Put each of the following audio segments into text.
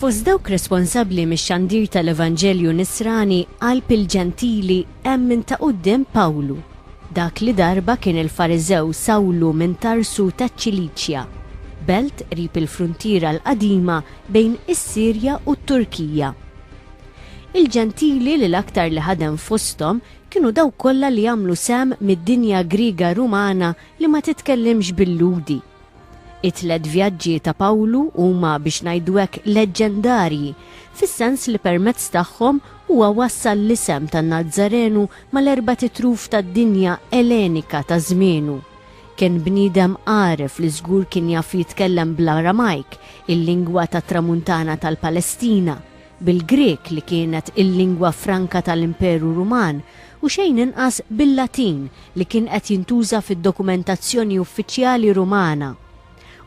Fost dawk responsabbli mix-xandir tal-Evanġelju Nisrani qalb il-ġentili hemm min ta' quddiem Pawlu, dak li darba kien il-Fariżew Sawlu minn Tarsu taċ-Ċiliċja, belt qrib il-fruntiera l-qadima bejn is-Sirja u t-Turkija. Il-ġentili li l-aktar li ħadem fosthom kienu daw kollha li jagħmlu sem mid-dinja Griega Rumana li ma titkellimx bil-ludi. It-tliet vjaġġi ta' Pawlu huma biex ngħidu hekk leġġendarji, fis-sens li permezz tagħhom huwa wassal l-isem tan-Nażarenu mal-erba' titruf tad-dinja Ellenika ta' żmienu. Kien bniedem għaref li żgur kien jaf jitkellem bl-Aramajk, il-lingwa tat-tramuntana tal-Palestina, bil-Grek li kienet il-lingwa franka tal-Imperu Ruman u xejn inqas bil-Latin li kien qed jintuża fid-dokumentazzjoni uffiċjali Rumana.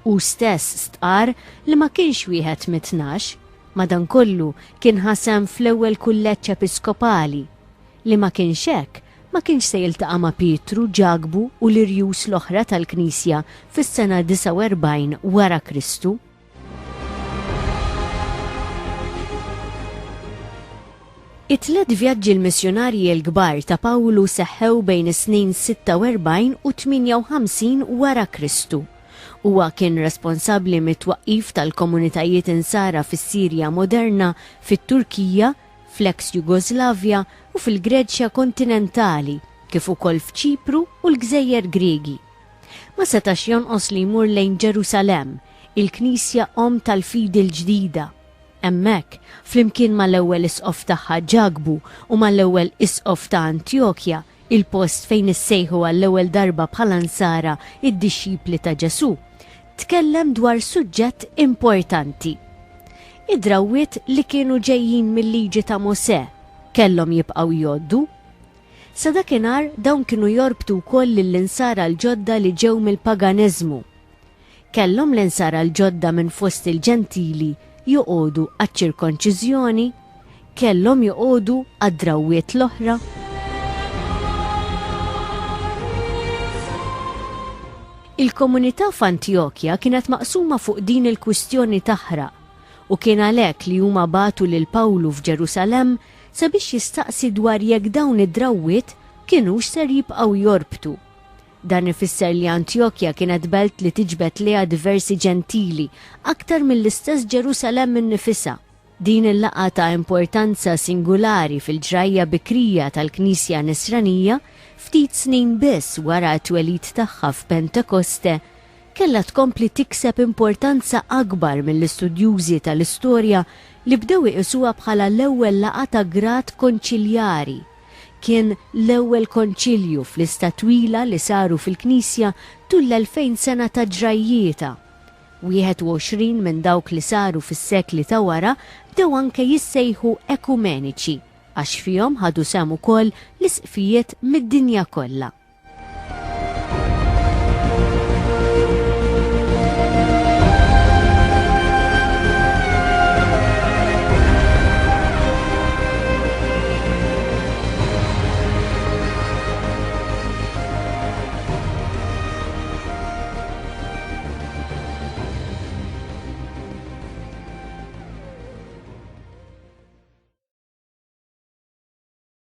U stess stqar li ma kienx wieħed mit-tnax, madankollu kien ħasem fl-ewwel kulleġġ episkopali li ma kienx hekk, ma kienx se jiltaqa' ma' Pietru, Ġagbu u l-irjus l-oħra tal-Knisja fis-sena 49 wara Kristu. It-tliet vjaġġi l-missjonarji l-kbar ta' Pawlu seħħew bejn is-snin 46 u 58 wara Kristu. Huwa kien responsabbli mit-twaqqif tal-komunitajiet insara fis-Sirja moderna, fit-Turkija, fl-eks Jugoslavja u fil-Greċja kontinentali, kif ukoll f'Ċipru u l-Gżejjer Griegi. Ma setax jonqos li jmur lejn Ġerusalemm, il-Knisja tal-Fidi l-ġdida. Hemmhekk, flimkien mal-ewwel isqof tagħha Ġagbu u mal-ewwel isqof ta' Antjokja, il-post fejn issejħu għall-ewwel darba bħala nsara id-dixxipli ta' Ġesu, tkellem dwar suġġett importanti. Id-drawwiet li kienu ġejjin mill-liġi ta' Mosè kellhom jibqgħu jgħoddu. Sa dakinhar dawn kienu jorbtu wkoll lill-insara l-ġodda li ġew mill-paganiżmu. Kellhom l-insara l-ġodda minn fost il-ġentili joqogħdu għaċ-ċirkonċiżjoni, kellhom joqogħdu għad-drawwiet l-oħra. Il-komunità f'Antjokja kienet maqsuma fuq din il-kwistjoni taħraq u kien għalhekk li huma bagħtu lil Pawlu f'Ġerusalemm sabiex jistaqsi dwar jekk dawn id-drawwiet kienux ser jibqgħu jorbtu. Dan ifisser li Antjokja kienet belt li tiġbed liha diversi ġentili aktar mill-istess Ġerusalemm innifisha. Din il-laqgħa ta' importanza singulari fil-ġrajja bikrija tal-Knisja Nisranija ftit snin biss wara t-twelid tagħha f'Pentekoste kellha tkompli tikseb importanza akbar mill-istudjużi tal-istorja li bdew iqisuha bħala l-ewwel laqgħa ta' grad konċiljari. Kien l-ewwel konċilju fl-lista twila li saru fil-Knisja tul l-2000 sena ta' ġrajjieta. 21 minn dawk li saru fis-sekli ta' wara bdew anke jissejħu ekumeniċi għax fihom ħadu sem ukoll l-isqfijiet mid-dinja kollha.